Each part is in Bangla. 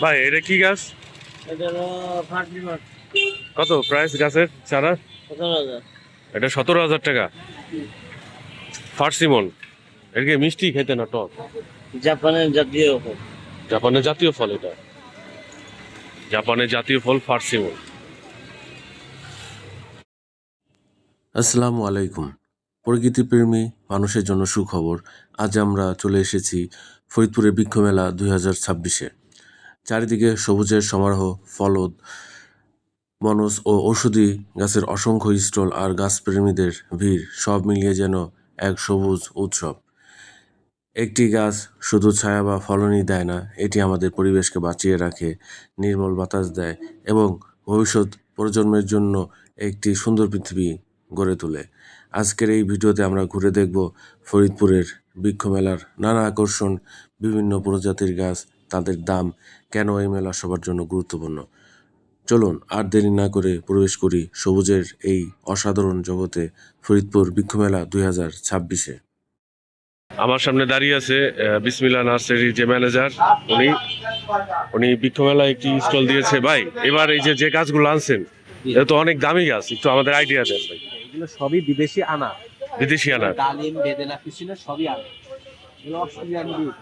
ভাই এটা কি গাছ? কত প্রাইস গাছের চারা? এটা 17,000 টাকা। ফার্সিমন। এটা কি মিষ্টি খেতে না টক? জাপানের জাতীয় ফল। জাপানের জাতীয় ফল এটা। জাপানের জাতীয় ফল ফার্সিমন। আসসালামু আলাইকুম। প্রকৃতিপ্রেমী মানুষের জন্য সুখবর। আজ আমরা চলে এসেছি ফরিদপুরের বৃক্ষ মেলা 2026-এ। চারিদিকে সবুজের সমারোহ, ফলদ, বনজ ও ঔষধি গাছের অসংখ্য স্টল আর গাছপ্রেমীদের ভিড়, সব মিলিয়ে যেন এক সবুজ উৎসব। একটি গাছ শুধু ছায়া বা ফলনই দেয় না, এটি আমাদের পরিবেশকে বাঁচিয়ে রাখে, নির্মল বাতাস দেয় এবং ভবিষ্যৎ প্রজন্মের জন্য একটি সুন্দর পৃথিবী গড়ে তোলে। আজকের এই ভিডিওতে আমরা ঘুরে দেখব ফরিদপুরের বৃক্ষ মেলার নানা আকর্ষণ, বিভিন্ন প্রজাতির গাছ, তাদের দাম, কেন এই মেলা সবার জন্য গুরুত্বপূর্ণ। চলুন আর দেরি না করে প্রবেশ করি সবুজের এই অসাধারণ জগতে, ফরিদপুর বৃক্ষ মেলা 2026-এ। আমার সামনে দাঁড়িয়ে আছে বিসমিল্লাহ নার্সারির যে ম্যানেজার, উনি উনি বৃক্ষ মেলায় একটি স্টল দিয়েছে। ভাই এবার এই যে যে গাছগুলো আনছেন, এটা তো অনেক দামি গাছ, একটু আমাদের আইডিয়া দেন ভাই। এগুলো সবই বিদেশি আনা। বিদেশি আনা? ডালিম, বেদেনা, পিছনে সবই আনা। এগুলো অস্ট্রেলিয়ান বিট।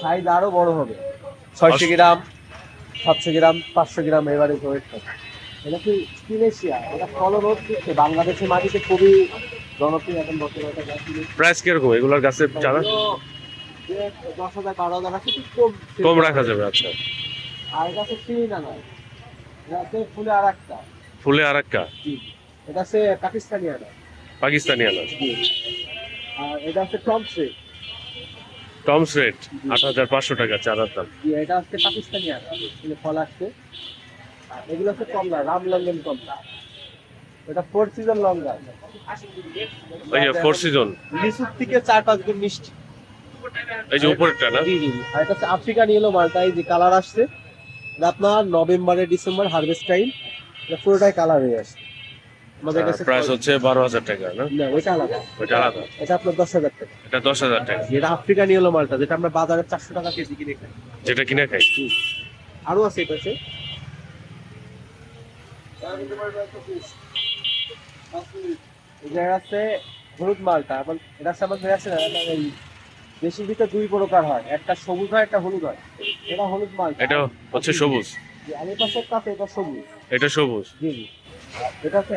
সাইজ আরো বড় হবে। 600 গ্রাম, 700 গ্রাম, 500 গ্রাম এবারে ওয়েট হবে। এটা কি স্টিলেশিয়া? এটা ফলন হচ্ছে বাংলাদেশের মাটিতে খুবই জনপ্রিয় এখন বর্তমানে একটা গাছ। প্রাইস কিরকম এগুলোর গাছের চারা? 10,000 12,000 আছে, একটু কম কম রাখা যাবে, আচ্ছা। আর এটা হচ্ছে চিনি দানা। এটা হচ্ছে ফুলে আর একটা। ফুলে আর একটা? জি। এটা হচ্ছে পাকিস্তানি আনা। পাকিস্তানি আনা। জি। আর এটা হচ্ছে টমসে। টমস রেট 8,500 টাকা চারার দাম। জি, এটা হচ্ছে পাকিস্তানি আনা। এগুলো ফল আসছে। আর এগুলো হচ্ছে কমলা, রামলঙ্গন কমলা। এটা 4 সিজন লঙ্গা। ওই যে ফোর সিজন। লিচুর থেকে 4-5 গুণ মিষ্টি। এই যে উপরেরটা না? জি জি। আর এটা হচ্ছে আফ্রিকান ইয়েলো মালটা, এই যে কালার আসছে। এটা আপনার নভেম্বরে ডিসেম্বর হারভেস্ট টাইম। এটা পুরোটাই কালার হয়ে আসছে। আমাদের কাছে প্রাইস হচ্ছে 12,000 টাকা না? না, ওইটা আলাদা। ওইটা আলাদা। এটা আপনার 10,000 টাকা। এটা 10,000 টাকা। এটা আফ্রিকান ইয়েলো মালটা, যেটা আমরা বাজারে 400 টাকা কেজি কিনে খাই। যেটা কিনে খাই। আরো আছে এটা আছে। এটা আছে হলুদ মালটা। এখন এটা আমাদের আছে না, এই দেশের ভিতরে দুই প্রকার হয়, একটা সবুজ হয়, একটা হলুদ হয়। এটা হলুদ মালটা। এটা হচ্ছে সবুজ। জি, আর এটা হচ্ছে কাঁচা, এটা সবুজ। এটা সবুজ। জি জি। এটা হচ্ছে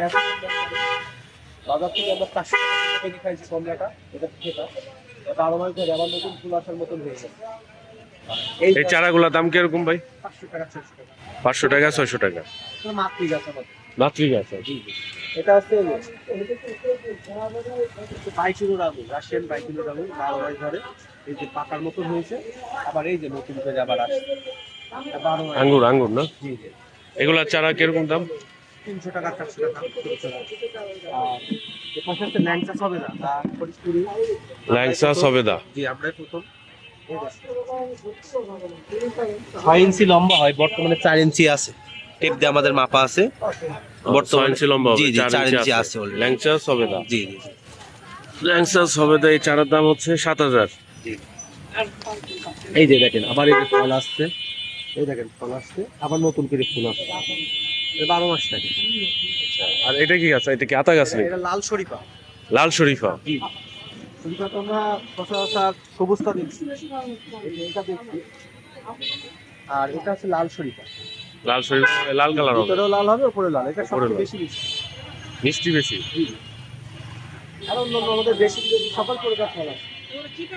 বাজার থেকে আমরা 400 টাকা কেজি খাইছি কমলাটা। এটা খেতা, এটা আরো মাস ধরে আবার নতুন ফুল আসার মতন হয়ে গেছে। এই চারাগুলোর দাম কিরকম ভাই? 500 টাকা 600 টাকা। 500 টাকা 600 টাকা। এটা মাতৃ গাছ আমাদের। মাতৃ গাছ? জি জি। এটা হচ্ছে বাইকিনো রাগুল, রাশিয়ান বাইকিনো রাগুল, 12 মাস ধরে এই যে পাতার মতন হয়েছে। আবার এই যে নতুন করে আবার আসছে। 12 মাস। আঙ্গুর আঙ্গুর না? জি জি। এগুলার চারা কিরকম দাম? 300 টাকা 400 টাকা। আর এর পাশে হচ্ছে ল্যাংচা সবেদা, ফরিদপুরি ল্যাংসা সবেদা। জি, আমরা প্রথম 6 ইঞ্চি লম্বা হয়, বর্তমানে 4 ইঞ্চি আছে। টেপ দিয়ে আমাদের মাপা আছে। 6 ইঞ্চি লম্বা হবে, জি জি, 4 4 ইঞ্চি ইঞ্চি আছে আছে already। ল্যাংচা সবেদা। জি জি ল্যাংচা সবেদা এই চারার দাম হচ্ছে 7,000। জি। এই যে দেখেন, আবার এই যে ফল আসছে। এই দেখেন ফল আসছে, আবার নতুন করে ফুল আসছে। 12 মাস থাকে। আর এটা কি গাছ? এটা কি আতা গাছ নাকি? এটা লাল শরীফা। লাল শরীফা। জি। শরীফা তো আমরা সচরাচর সবুজটা দেখছি, এটা দেখছি। আর এটা হচ্ছে লাল শরীফা। লাল শরীফা লাল কালার হবে। ভিতরেও লাল হবে, উপরে লাল। এটা উপরে সবচেয়ে লাল। বেশি মিষ্টি। মিষ্টি বেশি। জি। আর অন্যান্য আমাদের বেশি সকল প্রকার ফল আছে।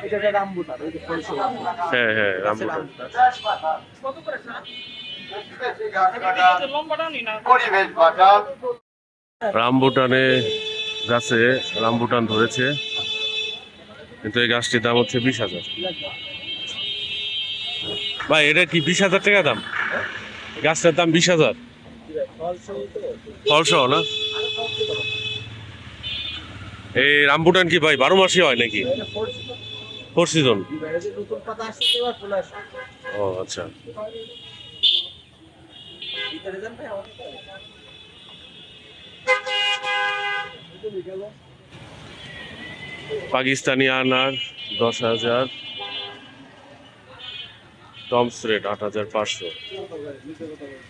এটা একটা রামবুটান, ওই যে ফল সহ। হ্যাঁ হ্যাঁ, আছে রামবুটান। রামবুটানে গাছে রামবুটান ধরেছে, কিন্তু এই গাছটির দাম হচ্ছে 20,000। ভাই এটা কি 20,000 টাকা দাম? গাছটার দাম 20,000 ফল সহ না? এই রামবুটান কি ভাই 12 মাসই হয় নাকি? 4 সিজন? নতুন পাতা আসছে, এবার ফুল আসছে। ও আচ্ছা। ভিতরে যান ভাই, আমাদের পাকিস্তানি আনার 10,000। টমস রেট 8,500,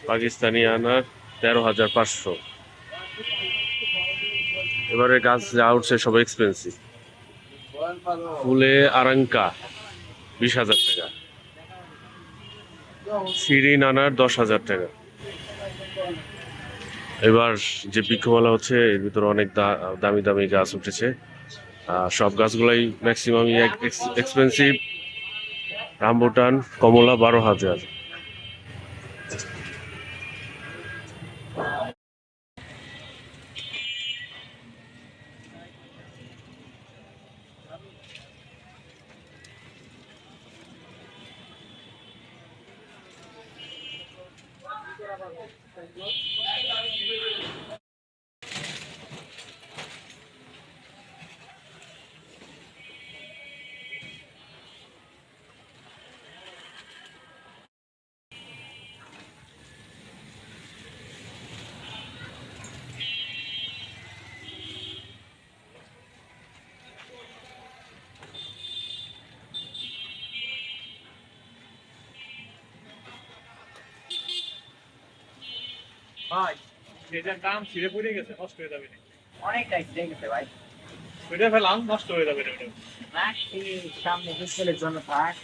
পাকিস্তানি আনার 13,500। এবারে গাছ যা উঠছে সব এক্সপেন্সিভ। ফুলে আরাঙ্কা 20,000 টাকা, শিরিন আনার 10,000 টাকা। এবার যে বৃক্ষমেলা হচ্ছে এর ভিতরে অনেক দামি দামি গাছ উঠেছে। সব গাছগুলাই ম্যাক্সিমামই এক্সপেন্সিভ। রামবুটান কমলা 12,000। ভাই যেটার দাম ছিঁড়ে পড়ে গেছে, নষ্ট হয়ে যাবে না। অনেকটাই ঠিক আছে ভাই। ওইটা ফেলাম, নষ্ট হয়ে যাবে না ওটা। সামনে ডিসপ্লের জন্য থাক।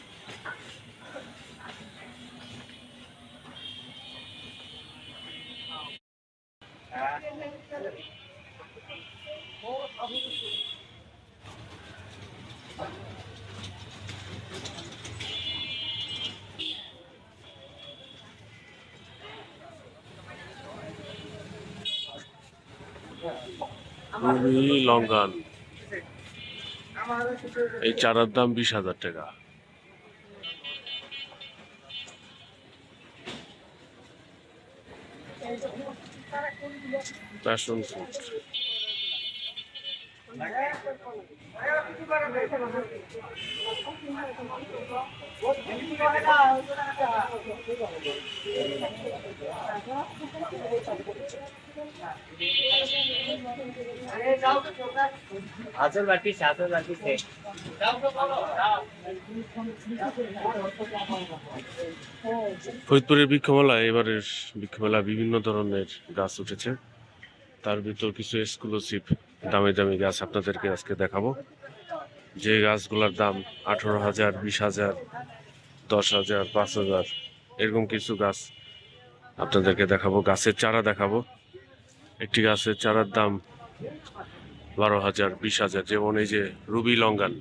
রুবি লঙ্গান, এই চারার দাম 20,000 টাকা। প্যাশন ফ্রুট, আসল বাটি সাথে বাটি সে ফরিদপুরের বৃক্ষমেলা, এবারের বৃক্ষমেলা বিভিন্ন ধরনের গাছ উঠেছে। তার ভিতর কিছু এক্সক্লুসিভ দামি দামি গাছ আপনাদেরকে আজকে দেখাবো। যে গাছগুলোর দাম 18,000, 20,000, 10,000, 5,000, এরকম কিছু গাছ আপনাদেরকে দেখাবো। গাছের চারা দেখাবো। একটি গাছের চারার দাম 12,000, 20,000, যেমন এই যে রুবি লঙ্গান,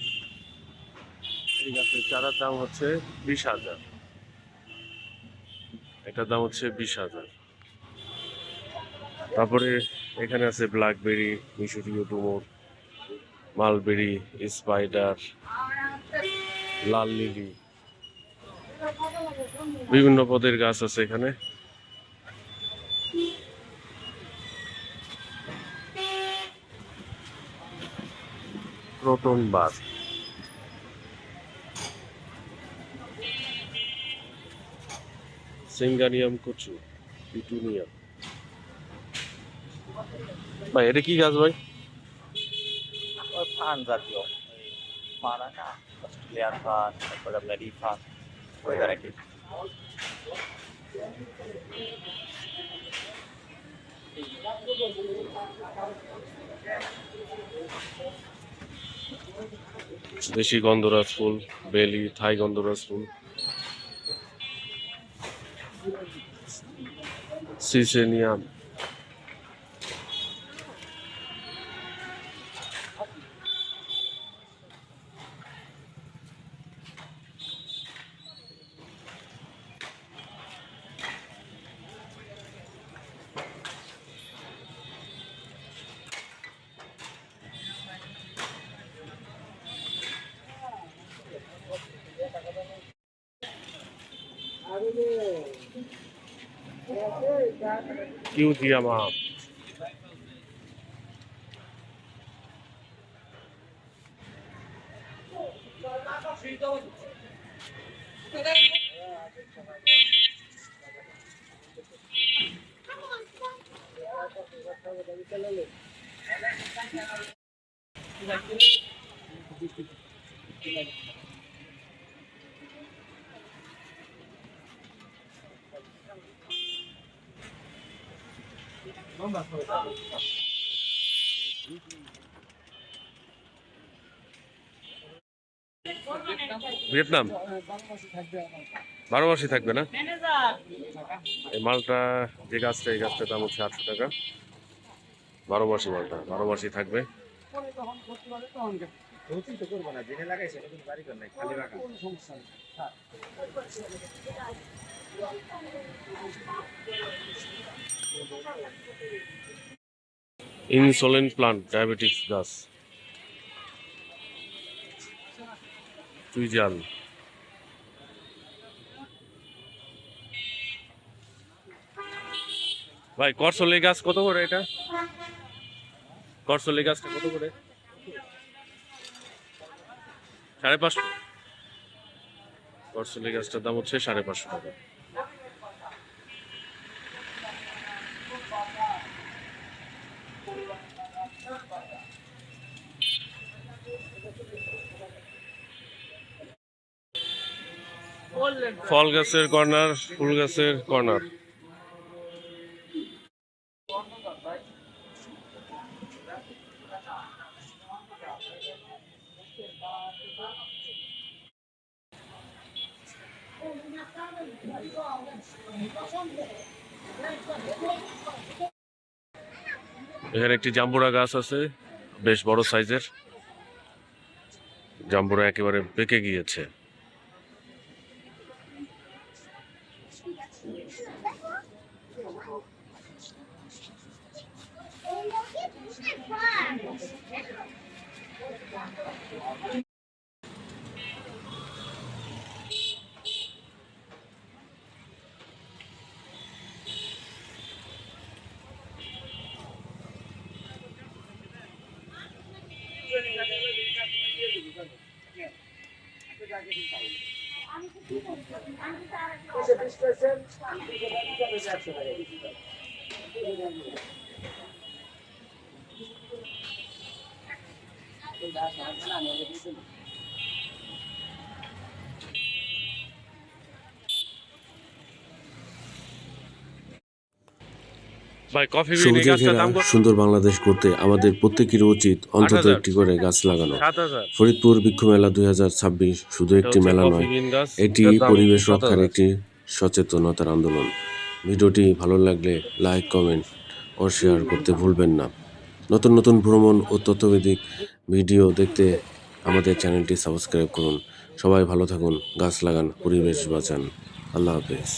এই গাছের চারার দাম হচ্ছে 20,000, এটার দাম হচ্ছে 20,000। তারপরে এখানে আছে ব্ল্যাকবেরি, মিশরীয় ডুমুর, মালবেরি, স্পাইডার, লাল লিলি, বিভিন্ন পদের গাছ আছে এখানে। প্রোটন বার, সিঙ্গানিয়াম কচু, পিটুনিয়া। ভাই এটা কি গাছ ভাই? ফান জাতীয় ফান না, অস্ট্রেলিয়ান ফান, তারপরে আপনার ফান ওই ধরনের। দেশি গন্ধরাজ ফুল, বেলি, থাই গন্ধরাজ ফুল, সিসেনিয়াম। কিউজিয়ামা, ভিয়েতনাম 12 মাসই থাকবে না? এই মালটা যে গাছটা, এই গাছটার দাম হচ্ছে 800 টাকা। 12 মাসি মালটা, 12 মাসই থাকবে। ইনসোলেন্ট প্লান্ট, ডায়াবেটিক্স গাছ, চুইজাল। ভাই করসলি গাছ কত করে এটা? করসলি গাছটা কত করে? 550। করসলি গাছটার দাম হচ্ছে 550 টাকা। ফল গাছের কর্নার, ফুল গাছের কর্নার। এখানে একটি জাম্বুরা গাছ আছে, বেশ বড় সাইজের। জাম্বুরা একেবারে পেকে গিয়েছে। ভাই কফি বিন এই সবুজে গাছটার ঘেরা দাম কত? সুন্দর বাংলাদেশ করতে আমাদের প্রত্যেকেরই উচিত অন্তত 8,000। একটি করে গাছ লাগানো। 7,000। ফরিদপুর বৃক্ষ মেলা 2026 শুধু এটা একটি হচ্ছে মেলা কফি নয়, বিন গাছ, এটি এটার দাম পরিবেশ রক্ষার 7,000। একটি সচেতনতার আন্দোলন। ভিডিওটি ভালো লাগলে লাইক, কমেন্ট ও শেয়ার করতে ভুলবেন না। নতুন নতুন ভ্রমণ ও তথ্যভিত্তিক ভিডিও দেখতে আমাদের চ্যানেলটি সাবস্ক্রাইব করুন। সবাই ভালো থাকুন, গাছ লাগান, পরিবেশ বাঁচান। আল্লাহ হাফেজ।